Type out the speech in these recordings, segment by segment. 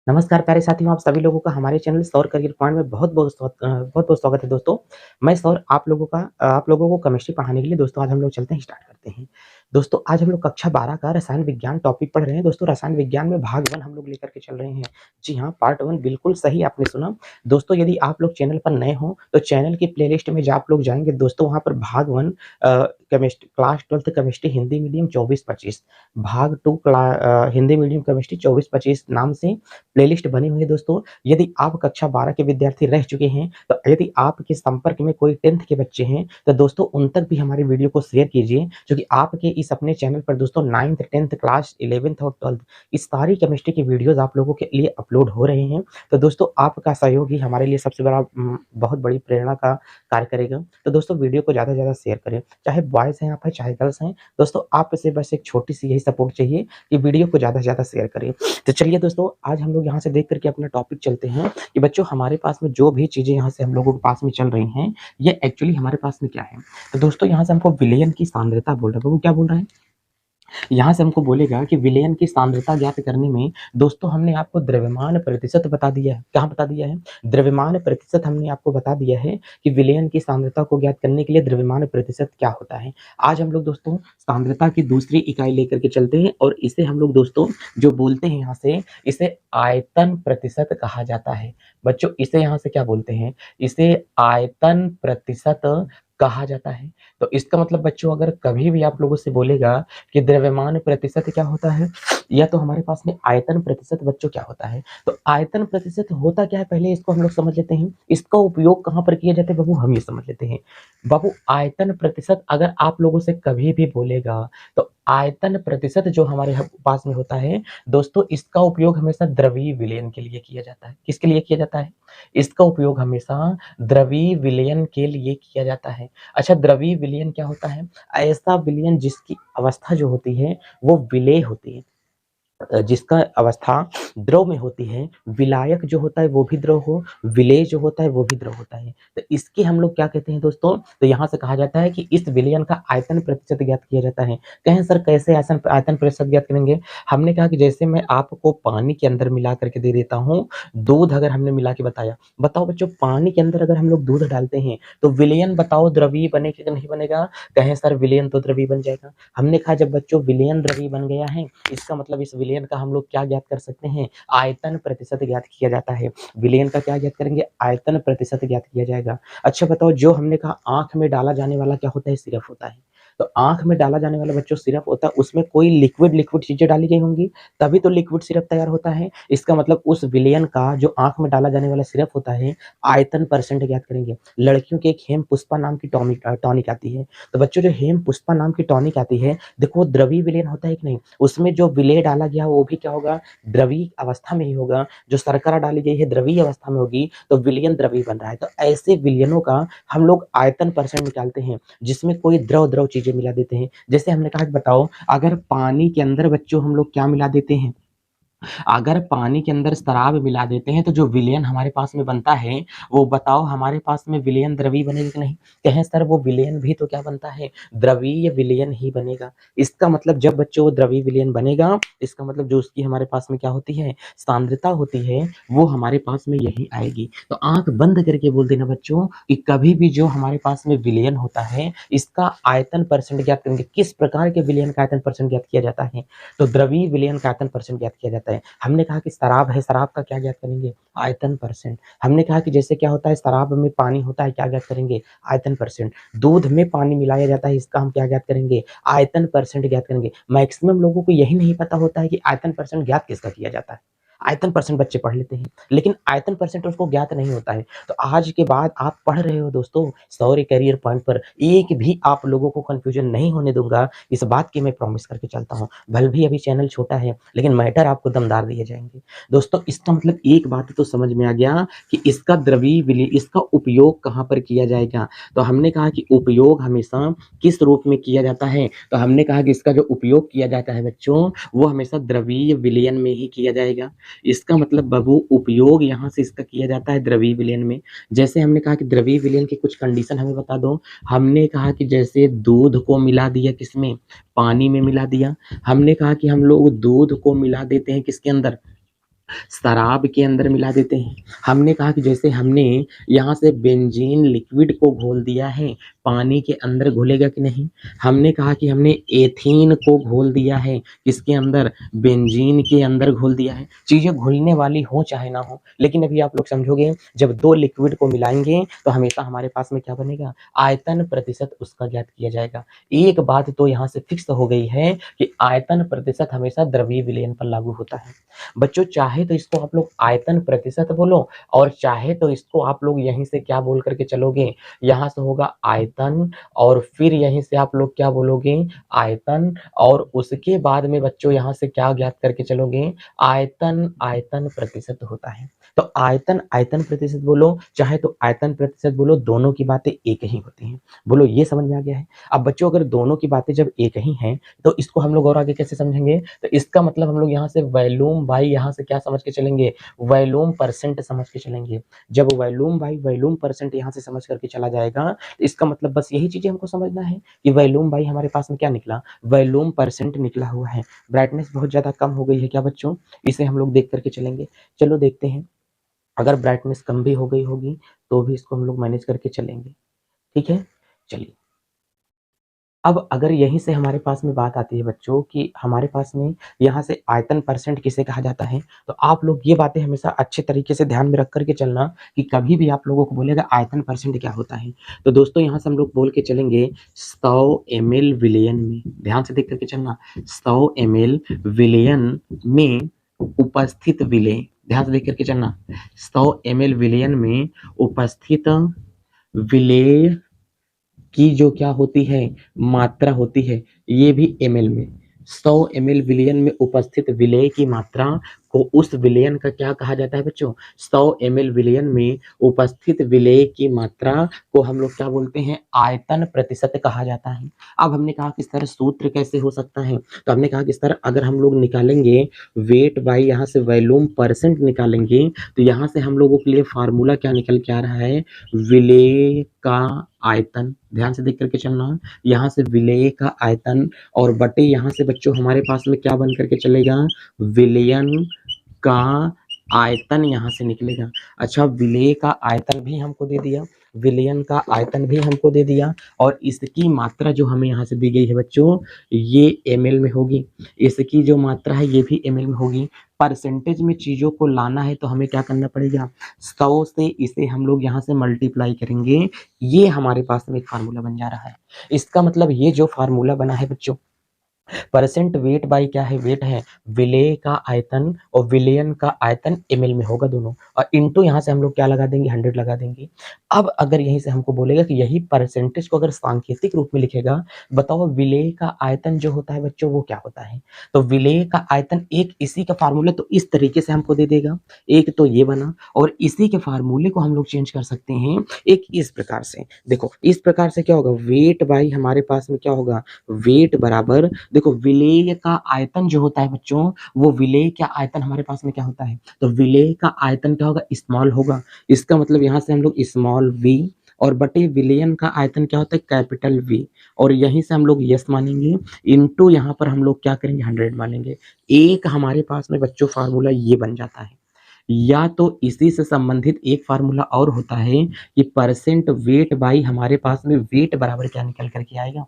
नमस्कार प्यारे साथियों, आप सभी लोगों का हमारे चैनल सौर करियर पॉइंट में बहुत-बहुत स्वागत है दोस्तों। मैं सौर आप लोगों को केमिस्ट्री पढ़ाने के लिए दोस्तों आज हम लोग चलते हैं स्टार्ट करते हैं। दोस्तों आज हम लोग कक्षा 12 का रसायन विज्ञान टॉपिक पढ़ रहे हैं। दोस्तों रसायन विज्ञान में भाग 1 हम लोग लेकर के चल रहे हैं। जी हाँ, पार्ट 1 बिल्कुल सही आपने सुना। दोस्तों यदि आप लोग चैनल पर नए हो तो चैनल की प्लेलिस्ट में जब आप लोग जाएँगे दोस्तों वहाँ पर भाग 1 chemistry class 12th chemistry Hindi medium 24-25 भाग 2 हिंदी मीडियम केमिस्ट्री 24-25 नाम से प्लेलिस्ट बनी हुई है दोस्तों। यदि आप कक्षा 12 के विद्यार्थी रह चुके हैं, तो यदि आपके संपर्क में कोई 10th के बच्चे हैं, तो दोस्तों उन तक भी हमारी वीडियो को शेयर कीजिए, क्योंकि आपके इस अपने चैनल पर दोस्तों 9th, 10th क्लास, 11th और 12th इस सारी केमिस्ट्री की वीडियोज़ आप लोगों के लिए अपलोड हो रहे हैं। तो दोस्तों आपका सहयोग ही हमारे लिए सबसे बड़ा बहुत बड़ी प्रेरणा का कार्य करेगा। तो दोस्तों वीडियो को ज़्यादा से ज़्यादा शेयर करें, चाहे बॉयज़ हैं आप हैं, चाहे गर्ल्स हैं। दोस्तों आपसे बस एक छोटी-सी यही सपोर्ट चाहिए कि वीडियो को ज़्यादा से ज़्यादा शेयर करें। तो चलिए दोस्तों आज हम लोग यहाँ से देख करके अपना टॉपिक चलते हैं कि बच्चों हमारे पास में जो भी चीज़ें यहाँ से हम लोगों के पास में चल रही हैं, ये एक्चुअली हमारे पास में क्या है? तो दोस्तों यहाँ से हमको विलयन की सांद्रता बोल रहा है। वो क्या बोल रहा है? यहाँ से हमको बोलेगा कि विलयन की सांद्रता ज्ञात करने में दोस्तों हमने आपको द्रव्यमान प्रतिशत बता दिया है। कहाँ बता दिया है? द्रव्यमान प्रतिशत हमने आपको बता दिया है कि विलयन की सांद्रता को ज्ञात करने के लिए द्रव्यमान प्रतिशत क्या होता है। आज हम लोग दोस्तों सांद्रता की दूसरी इकाई लेकर के चलते हैं और इसे हम लोग दोस्तों जो बोलते हैं यहाँ से इसे आयतन प्रतिशत कहा जाता है। बच्चों इसे यहाँ से क्या बोलते हैं? इसे आयतन प्रतिशत कहा जाता है। तो इसका मतलब बच्चों अगर कभी भी आप लोगों से बोलेगा कि द्रव्यमान प्रतिशत क्या होता है या तो हमारे पास में आयतन प्रतिशत बच्चों क्या होता है। तो आयतन प्रतिशत होता क्या है पहले इसको हम लोग समझ लेते हैं। इसका उपयोग कहाँ पर किया जाता है बाबू हम ये समझ लेते हैं। बाबू आयतन प्रतिशत अगर आप लोगों से कभी भी बोलेगा तो आयतन प्रतिशत जो हमारे पास में होता है दोस्तों इसका उपयोग हमेशा द्रवीय विलयन के लिए किया जाता है। किसके लिए किया जाता है? इसका उपयोग हमेशा द्रवीय विलयन के लिए किया जाता है। अच्छा द्रवीय विलयन क्या होता है? ऐसा विलयन जिसकी अवस्था जो होती है वो विलेय होती है। जिसका अवस्था द्रव में होती है, विलायक जो होता है वो भी द्रव हो, विलेय जो होता है वो भी द्रव होता है। तो इसके हम लोग क्या कहते हैं दोस्तों? तो यहाँ से कहा जाता है कि इस विलयन का आयतन प्रतिशत ज्ञात किया जाता है। कहें सर कैसे आयतन आयतन प्रतिशत ज्ञात करेंगे? हमने कहा कि जैसे मैं आपको पानी के अंदर मिला करके दे देता हूँ, दूध अगर हमने मिला के बताया। बताओ बच्चों पानी के अंदर अगर हम लोग दूध डालते हैं, तो विलयन बताओ द्रवीय बनेगा कि नहीं बनेगा? कहें सर विलयन तो द्रवीय बन जाएगा। हमने कहा जब बच्चों विलयन द्रवीय बन गया है, इसका मतलब इस विलयन का हम लोग क्या ज्ञात कर सकते हैं? आयतन प्रतिशत ज्ञात किया जाता है। विलयन का क्या ज्ञात करेंगे? आयतन प्रतिशत ज्ञात किया जाएगा। अच्छा बताओ जो हमने कहा आँख में डाला जाने वाला क्या होता है? सिरप होता है। तो आँख में डाला जाने वाला बच्चों सिरप होता है, उसमें कोई लिक्विड चीज़ें डाली गई होंगी, तभी तो लिक्विड सिरप तैयार होता है। इसका मतलब उस विलयन का जो आँख में डाला जाने वाला सिरप होता है, आयतन परसेंट ज्ञात करेंगे। लड़कियों की एक हेमपुष्पा नाम की टॉनिक आती है। तो बच्चों जो हेमपुष्पा नाम की टॉनिक आती है, देखो वो द्रवीय विलयन होता है कि नहीं? उसमें जो विलेय डाला गया वो भी क्या होगा? द्रवीय अवस्था में ही होगा। जो शर्करा डाली गई है द्रवीय अवस्था में होगी, तो विलयन द्रवीय बन रहा है। तो ऐसे विलयनों का हम लोग आयतन परसेंट निकालते हैं, जिसमें कोई द्रव चीज़ें मिला देते हैं। जैसे हमने कहा कि बताओ अगर पानी के अंदर बच्चों हम लोग क्या मिला देते हैं? अगर पानी के अंदर शराब मिला देते हैं तो जो विलयन हमारे पास में बनता है वो बताओ हमारे पास में विलयन द्रवीय बनेगा कि नहीं? कहें सर वो विलयन भी तो क्या बनता है? द्रवीय विलयन ही बनेगा। इसका मतलब जब बच्चों वो द्रवीय विलयन बनेगा, इसका मतलब जो उसकी हमारे पास में क्या होती है? सांद्रता होती है, वो हमारे पास में यही आएगी। तो आँख बंद करके बोल देना बच्चों कि कभी भी जो हमारे पास में विलयन होता है, इसका आयतन परसेंट ज्ञात करेंगे। किस प्रकार के विलयन का आयतन परसेंट ज्ञात किया जाता है? तो द्रवीय विलयन का आयतन परसेंट ज्ञात किया जाता है। हमने कहा कि शराब है, शराब का क्या ज्ञात करेंगे? आयतन परसेंट। हमने कहा कि जैसे क्या होता है शराब में पानी होता है, क्या ज्ञात करेंगे? आयतन परसेंट। दूध में पानी मिलाया जाता है, इसका हम क्या ज्ञात करेंगे? आयतन परसेंट ज्ञात करेंगे। मैक्सिमम लोगों को यही नहीं पता होता है कि आयतन परसेंट ज्ञात किसका किया जाता है। आयतन परसेंट बच्चे पढ़ लेते हैं, लेकिन आयतन परसेंट उसको ज्ञात नहीं होता है। तो आज के बाद आप पढ़ रहे हो दोस्तों सौर्य करियर पॉइंट पर, एक भी आप लोगों को कंफ्यूजन नहीं होने दूँगा, इस बात की मैं प्रॉमिस करके चलता हूँ। भले भी अभी चैनल छोटा है, लेकिन मैटर आपको दमदार दिए जाएँगे। दोस्तों इसका मतलब एक बात तो समझ में आ गया कि इसका द्रवीय विलय इसका उपयोग कहाँ पर किया जाएगा? तो हमने कहा कि उपयोग हमेशा किस रूप में किया जाता है? तो हमने कहा कि इसका जो उपयोग किया जाता है बच्चों, वो हमेशा द्रवीय विलयन में ही किया जाएगा। इसका मतलब बाबू उपयोग यहाँ से इसका किया जाता है द्रवीय विलयन में। जैसे हमने कहा कि द्रवीय विलयन की कुछ कंडीशन हमें बता दो। हमने कहा कि जैसे दूध को मिला दिया किसमें? पानी में मिला दिया। हमने कहा कि हम लोग दूध को मिला देते हैं किसके अंदर? शराब के अंदर मिला देते हैं। हमने कहा कि जैसे हमने यहाँ से बेंजीन लिक्विड को घोल दिया है, पानी के अंदर घुलेगा कि नहीं? हमने कहा कि हमने एथीन को घोल दिया है, किसके अंदर? बेंजीन के अंदर घोल दिया है। चीज़ें घुलने वाली हो चाहे ना हो, लेकिन अभी आप लोग समझोगे, जब 2 लिक्विड को मिलाएँगे तो हमेशा हमारे पास में क्या बनेगा? आयतन प्रतिशत उसका ज्ञात किया जाएगा। एक बात तो यहाँ से फिक्स हो गई है कि आयतन प्रतिशत हमेशा द्रवीय विलयन पर लागू होता है। बच्चों चाहे तो इसको आप लोग आयतन प्रतिशत बोलो, और चाहे तो इसको आप लोग यहीं से क्या बोल करके चलोगे, यहाँ से होगा आयतन, और फिर यहीं से आप लोग क्या बोलोगे? आयतन, और उसके बाद में बच्चों यहाँ से क्या ज्ञात करके चलोगे? आयतन आयतन प्रतिशत होता है। तो आयतन आयतन प्रतिशत बोलो, चाहे तो आयतन प्रतिशत बोलो, दोनों की बातें एक ही होती हैं। बोलो ये समझ में आ गया है? अब बच्चों अगर दोनों की बातें जब एक ही हैं, तो इसको हम लोग और आगे कैसे समझेंगे? तो इसका मतलब हम लोग यहाँ से वॉल्यूम बाई यहाँ से क्या समझ के चलेंगे? वॉल्यूम परसेंट समझ के चलेंगे। जब वॉल्यूम बाई वॉल्यूम परसेंट यहाँ से समझ करके चला जाएगा, तो इसका मतलब बस यही चीज़ें हमको समझना है कि वॉल्यूम बाई हमारे पास में क्या निकला? वॉल्यूम परसेंट निकला हुआ है। ब्राइटनेस बहुत ज़्यादा कम हो गई है क्या बच्चों? इसे हम लोग देख करके चलेंगे। चलो देखते हैं, अगर ब्राइटनेस कम भी हो गई होगी, तो भी इसको हम लोग मैनेज करके चलेंगे। ठीक है? चलिए। अब अगर यहीं से हमारे पास में बात आती है बच्चों कि हमारे पास में यहाँ से आयतन परसेंट किसे कहा जाता है, तो आप लोग ये बातें हमेशा अच्छे तरीके से ध्यान में रख कर के चलना कि कभी भी आप लोगों को बोलेगा आयतन परसेंट क्या होता है। तो दोस्तों यहाँ से हम लोग बोल के चलेंगे 100 ml विलयन में, ध्यान से देख करके चलना, 100 ml विलयन में उपस्थित विलेय, ध्यान से देख करके चलना, 100 ml विलयन में उपस्थित विलेय की जो क्या होती है, मात्रा होती है, ये भी ml में। 100 ml विलयन में उपस्थित विलेय की मात्रा को उस विलयन का क्या कहा जाता है बच्चों? 100 ml विलयन में उपस्थित विलेय की मात्रा को हम लोग क्या बोलते हैं? आयतन प्रतिशत कहा जाता है। अब हमने कहा कि सर सूत्र कैसे हो सकता है? तो हमने कहा कि सर अगर हम लोग निकालेंगे वेट बाई यहाँ से वॉल्यूम परसेंट निकालेंगे, तो यहाँ से हम लोगों के लिए फार्मूला क्या निकल के आ रहा है? विलेय का आयतन, ध्यान से देख करके चलना, यहाँ से विलेय का आयतन और बटे यहाँ से बच्चों हमारे पास में क्या बन करके चलेगा? विलयन का आयतन यहाँ से निकलेगा। अच्छा, विलेय का आयतन भी हमको दे दिया, विलयन का आयतन भी हमको दे दिया, और इसकी मात्रा जो हमें यहाँ से दी गई है बच्चों, ये ml में होगी। इसकी जो मात्रा है ये भी ml में होगी। परसेंटेज में चीज़ों को लाना है तो हमें क्या करना पड़ेगा? 100 से इसे हम लोग यहाँ से मल्टीप्लाई करेंगे, ये हमारे पास में एक फार्मूला बन जा रहा है। इसका मतलब ये जो फार्मूला बना है बच्चों, परसेंट वेट बाई क्या है? वेट है, विलेय का आयतन और विलयन का आयतन ml में होगा दोनों, और इनटू यहाँ से हम लोग क्या लगा देंगे? 100 लगा देंगे। अब अगर यहीं से हमको बोलेगा कि यही परसेंटेज को अगर सांकेतिक रूप में लिखेगा, बताओ विलेय का आयतन जो होता है बच्चों वो क्या होता है? तो विलेय का आयतन एक इसी का फार्मूला तो इस तरीके से हमको दे देगा, एक तो ये बना, और इसी के फार्मूले को हम लोग चेंज कर सकते हैं एक इस प्रकार से। देखो इस प्रकार से क्या होगा? वेट बाई हमारे पास में क्या होगा? वेट बराबर, देखो विलेय का आयतन जो होता है बच्चों, वो विलेय का आयतन हमारे पास में क्या होता है? तो विलेय का आयतन क्या होगा? स्मॉल होगा। इसका मतलब यहाँ से हम लोग स्मॉल v, और बटे विलयन का आयतन क्या होता है? कैपिटल V, और यहीं से हम लोग यस मानेंगे, इनटू यहाँ पर हम लोग क्या करेंगे? 100 मानेंगे। एक हमारे पास में बच्चों फार्मूला ये बन जाता है। या तो इसी से संबंधित एक फार्मूला और होता है कि परसेंट वेट बाई हमारे पास में वेट बराबर क्या निकल करके आएगा?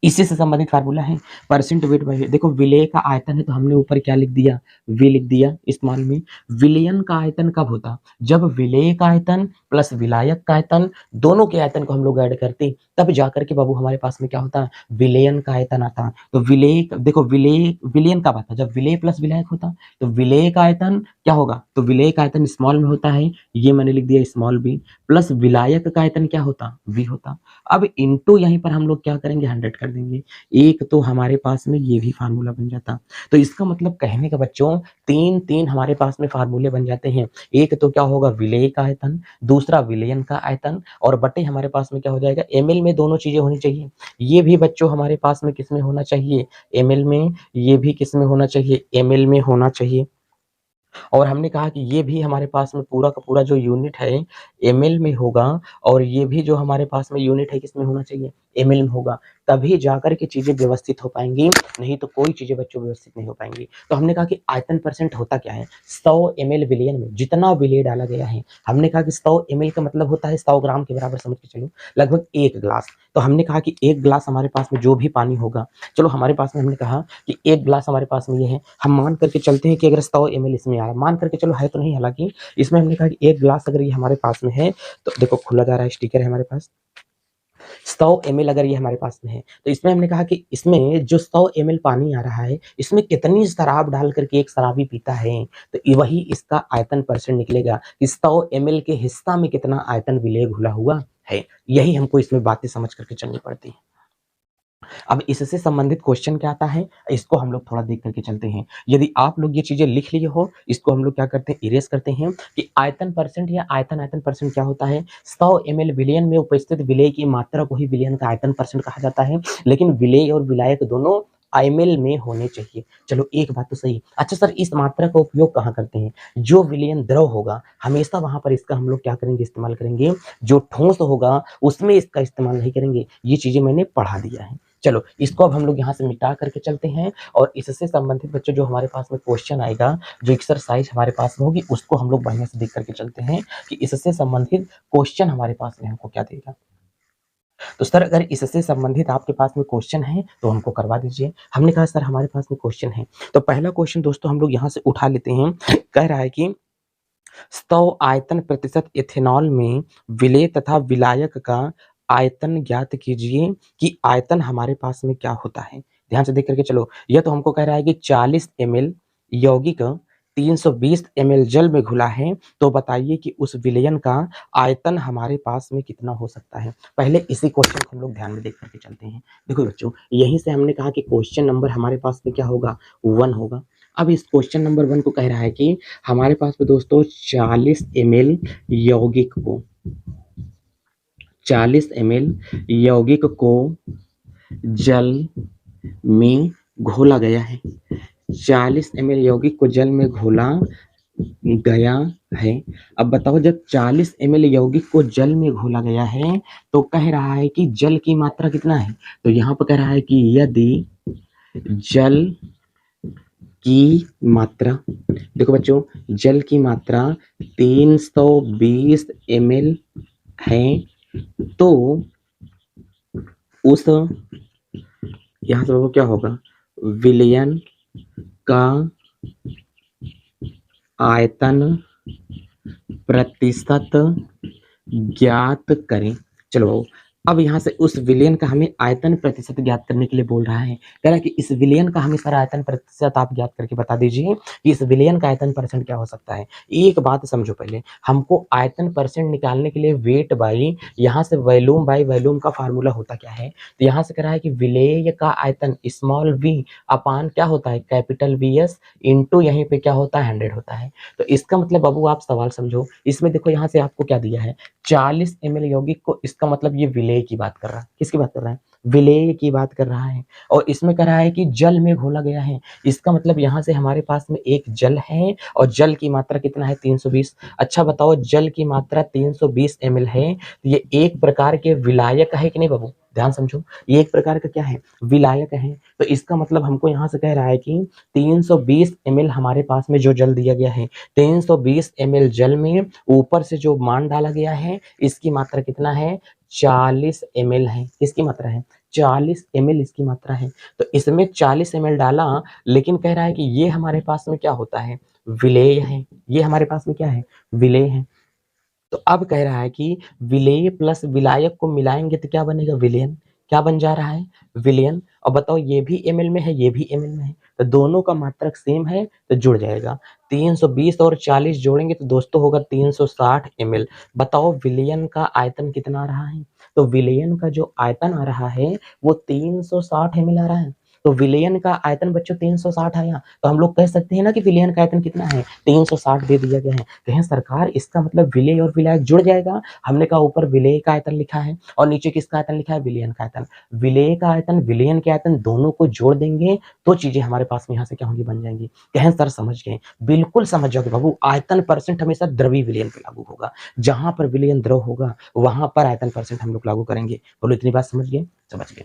इसी से संबंधित फार्मूला है परसेंट वेट बाई वेट। देखो विलेय का आयतन है तो हमने ऊपर क्या लिख दिया? वी लिख दिया स्मॉल में। विलयन का आयतन कब होता? जब विलेय का आयतन प्लस विलायक का आयतन, दोनों के आयतन को हम लोग ऐड करते, तब जाकर के बाबू हमारे पास में क्या होता? विलयन का आयतन आता। तो विलेय, देखो विलेय विलयन कब आता? जब विलेय प्लस विलायक होता। तो विलेय का आयतन क्या होगा? तो विलेय का आयतन स्मॉल में होता है, ये मैंने लिख दिया स्मॉल बी, प्लस विलायक का आयतन क्या होता? वी होता। अब इनटू यहीं पर हम लोग क्या करेंगे? 100 कर देंगे। एक तो हमारे पास में ये भी फार्मूला बन जाता। तो इसका मतलब कहने का बच्चों, तीन तीन हमारे पास में फार्मूले बन जाते हैं। एक तो क्या होगा? विलेय का आयतन, दूसरा विलयन का आयतन, और बटे हमारे पास में क्या हो जाएगा? ml में दोनों चीजें होनी चाहिए। ये भी बच्चों हमारे पास में किस में होना चाहिए? ml में। ये भी किस में होना चाहिए? ml में होना चाहिए। और हमने कहा कि ये भी हमारे पास में पूरा का पूरा जो यूनिट है ml में होगा, और ये भी जो हमारे पास में यूनिट है किस में होना चाहिए? एमएल में होगा, तभी जाकर के चीजें व्यवस्थित हो पाएंगी, नहीं तो कोई चीजें बच्चों व्यवस्थित नहीं हो पाएंगी। तो हमने कहा कि आयतन परसेंट होता क्या है, 100 एमएल विलियन में जितना विलेय डाला गया है, हमने कहा कि 100 एमएल का मतलब होता है 100 ग्राम के बराबर, समझ के चलो लगभग 1 ग्लास। तो हमने कहा कि 1 ग्लास हमारे पास में जो भी पानी होगा, चलो हमारे पास में हमने कहा कि 1 ग्लास हमारे पास में ये है, हम मान करके चलते हैं कि अगर 100 एमएल इसमें आ रहा है, मान करके चलो है तो नहीं, हालांकि इसमें हमने कहा कि 1 ग्लास अगर ये हमारे पास में है, तो देखो खुला जा रहा है, स्टिकर है हमारे पास, 100 ml अगर ये हमारे पास में है, तो इसमें हमने कहा कि इसमें जो 100 ml पानी आ रहा है, इसमें कितनी शराब डाल करके एक शराबी पीता है, तो वही इसका आयतन परसेंट निकलेगा। 100 ml के हिस्सा में कितना आयतन विलेय घुला हुआ है, यही हमको इसमें बातें समझ करके चलनी पड़ती है। अब इससे संबंधित क्वेश्चन क्या आता है, इसको हम लोग थोड़ा देख करके चलते हैं। यदि आप लोग ये चीजें लिख लिए हो, इसको हम लोग क्या करते हैं, इरेज करते हैं कि आयतन परसेंट या आयतन परसेंट क्या होता है, 100 ml विलयन में उपस्थित विलेय की मात्रा को ही विलयन का आयतन परसेंट कहा जाता है, लेकिन विलेय और विलायक दोनों ml में होने चाहिए। चलो एक बात तो सही। अच्छा सर, इस मात्रा का उपयोग कहाँ करते हैं, जो विलयन द्रव होगा हमेशा वहां पर इसका हम लोग क्या करेंगे, इस्तेमाल करेंगे, जो ठोस होगा उसमें इसका इस्तेमाल नहीं करेंगे, ये चीजें मैंने पढ़ा दिया है। चलो इसको अब हम लोग यहाँ से मिटा करके चलते हैं, और इससे संबंधित बच्चों जो हमारे पास में क्वेश्चन आएगा, जो एक्सरसाइज हमारे पास में होगी, उसको हम लोग बढ़िया से देख करके चलते हैं कि इससे संबंधित क्वेश्चन हमारे पास में हमको क्या देगा। तो सर अगर इससे संबंधित आपके पास में क्वेश्चन है तो हमको करवा दीजिए। हमने कहा सर हमारे पास में क्वेश्चन है, तो पहला क्वेश्चन दोस्तों हम लोग यहाँ से उठा लेते हैं। कह रहा है कि 100 आयतन प्रतिशत इथेनॉल में विलेय तथा विलायक का आयतन ज्ञात कीजिए कि आयतन हमारे पास में क्या होता है। ध्यान से देख करके चलो, यह तो हमको कह रहा है कि 40 ml यौगिक 320 ml जल में घुला है, तो बताइए कि उस विलयन का आयतन हमारे पास में कितना हो सकता है। पहले इसी क्वेश्चन को हम लोग ध्यान में देख करके चलते हैं। देखो बच्चों, यहीं से हमने कहा कि क्वेश्चन नंबर हमारे पास में क्या होगा, 1 होगा। अब इस क्वेश्चन नंबर 1 को कह रहा है कि हमारे पास में दोस्तों 40 ml यौगिक को 40 ml यौगिक को जल में घोला गया है। 40 ml यौगिक को जल में घोला गया है। अब बताओ, जब 40 ml यौगिक को जल में घोला गया है, तो कह रहा है कि जल की मात्रा कितना है, तो यहाँ पर कह रहा है कि यदि जल की मात्रा, देखो बच्चों, जल की मात्रा 320 ml है, तो उस यहाँ से वो क्या होगा, विलयन का आयतन प्रतिशत ज्ञात करें। चलो अब यहाँ से उस विलयन का हमें आयतन प्रतिशत ज्ञात करने के लिए बोल रहा है। कह रहा है कि इस विलयन का हमें सारा आयतन प्रतिशत आप ज्ञात करके बता दीजिए कि इस विलयन का आयतन परसेंट क्या हो सकता है। एक बात समझो, पहले हमको आयतन परसेंट निकालने के लिए वेट बाई यहाँ से वॉल्यूम बाई वॉल्यूम का फार्मूला होता क्या है, तो यहाँ से कह रहा है कि विलेय का आयतन स्मॉल v अपान क्या होता है, कैपिटल VS इंटू यहीं पे क्या होता है, 100 होता है। तो इसका मतलब बाबू आप सवाल समझो, इसमें देखो यहाँ से आपको क्या दिया है, 40 ml यौगिक को, इसका मतलब ये विलेय की बात कर रहा है। किसकी बात कर रहा है, विलेय की बात कर रहा है। और इसमें कह रहा है कि जल में घोला गया है, इसका मतलब यहाँ से हमारे पास में एक जल है, और जल की मात्रा कितना है, 320। अच्छा बताओ, जल की मात्रा 320 ml है, तो ये एक प्रकार के विलायक है कि नहीं बाबू, ध्यान समझो, ये एक प्रकार का क्या है, विलायक है। तो इसका मतलब हमको यहाँ से कह रहा है कि 320 ml हमारे पास में जो जल दिया गया है, 320 ml जल में ऊपर से जो मान डाला गया है, इसकी मात्रा कितना है, 40 ml है। किसकी मात्रा है, 40 ml इसकी मात्रा है। तो इसमें 40 ml डाला, लेकिन कह रहा है कि ये हमारे पास में क्या होता है, विलेय है। ये हमारे पास में क्या है, विलेय है। तो अब कह रहा है कि विलेय प्लस विलायक को मिलाएंगे तो क्या बनेगा, विलयन। क्या बन जा रहा है, विलयन। और बताओ, ये भी ml में है, ये भी ml में है, तो दोनों का मात्रक सेम है, तो जुड़ जाएगा। 320 और 40 जोड़ेंगे तो दोस्तों होगा 360 ml। बताओ विलयन का आयतन कितना आ रहा है, तो विलयन का जो आयतन आ रहा है वो 360 ml आ रहा है। तो विलयन का आयतन बच्चों 360 आया, तो हम लोग कह सकते हैं ना कि विलयन का आयतन कितना है, 360 दे दिया गया है। कहें सरकार इसका मतलब विलेय और विलायक जुड़ जाएगा। हमने कहा ऊपर विलेय का आयतन लिखा है और नीचे किसका आयतन लिखा है, विलयन का आयतन। विलेय का आयतन विलयन के आयतन दोनों को जोड़ देंगे तो चीजें हमारे पास में यहाँ से क्या होंगी, बन जाएंगी। कहें सर समझ गए, बिल्कुल समझ जाओगे बाबू। आयतन परसेंट हमेशा द्रवी विलयन पे लागू होगा। जहां पर विलयन द्रव होगा वहां पर आयतन परसेंट हम लोग लागू करेंगे। बोलो इतनी बात समझ गए, समझ गए।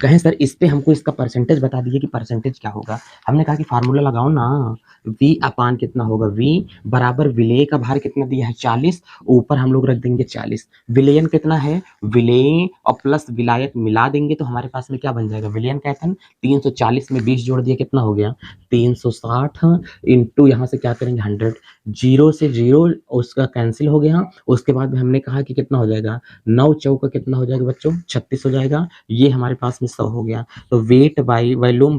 कहें सर इस पे हमको इसका परसेंटेज बता दीजिए कि परसेंटेज क्या होगा। हमने कहा कि फार्मूला लगाओ ना, v अपान कितना होगा, v बराबर विलेय का भार कितना दिया है 40, ऊपर हम लोग रख देंगे 40। विलयन कितना है, विलेय और प्लस विलायक मिला देंगे तो हमारे पास में क्या बन जाएगा, विलयन का आयतन 340 में 20 जोड़ दिया कितना हो गया 360 इंटू यहाँ से क्या करेंगे 100, जीरो से जीरो उसका कैंसिल हो गया। उसके बाद में हमने कहा कि कितना हो जाएगा, 9 चौका कितना हो जाएगा बच्चों 36 हो जाएगा। ये हमारे पास में 100 हो गया। तो वेट बाई वॉल्यूम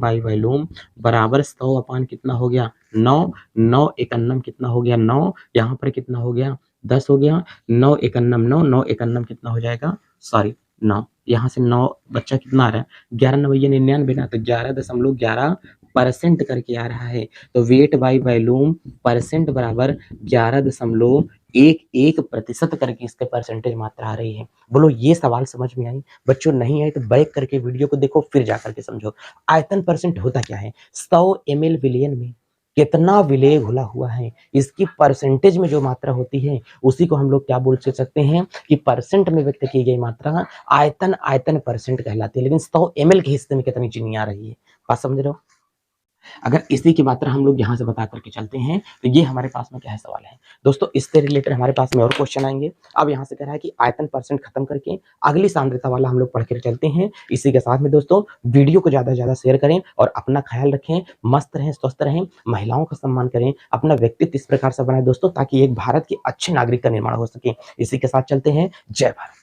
बराबर 100 अपान कितना हो गया 9, 9 एकन्नम कितना हो गया 9, यहाँ पर कितना हो गया 10 हो गया, 9 एकन्नम 9, 9 एकन्नम कितना हो जाएगा, सॉरी 9, यहाँ से 9 बच्चा कितना आ रहा है 11 9 99 ना, तो 11.11% करके आ रहा है। तो वेट बाई वॉल्यूम परसेंट बराबर 11.11% करके इसके परसेंटेज मात्रा आ रही है। बोलो ये सवाल समझ में आई बच्चों, नहीं आई तो बैक करके वीडियो को देखो फिर जा करके समझो। आयतन परसेंट होता क्या है, 100 ml विलयन में कितना विलेय घुला हुआ है, इसकी परसेंटेज में जो मात्रा होती है उसी को हम लोग क्या बोल सकते हैं कि परसेंट में व्यक्त की गई मात्रा आयतन परसेंट कहलाती है। लेकिन 100 ml के हिस्से में कितनी चीनी आ रही है, बात समझ रहे हो। अगर इसी की मात्रा हम लोग यहाँ से बता करके चलते हैं तो ये हमारे पास में क्या है सवाल है दोस्तों। इससे रिलेटेड हमारे पास में और क्वेश्चन आएंगे। अब यहाँ से कह रहा है कि आयतन परसेंट खत्म करके अगली सांद्रता वाला हम लोग पढ़ कर चलते हैं। इसी के साथ में दोस्तों वीडियो को ज्यादा से ज्यादा शेयर करें और अपना ख्याल रखें, मस्त रहें, स्वस्थ रहें, महिलाओं का सम्मान करें, अपना व्यक्तित्व इस प्रकार से बनाए दोस्तों ताकि एक भारत के अच्छे नागरिक का निर्माण हो सके। इसी के साथ चलते हैं, जय भारत।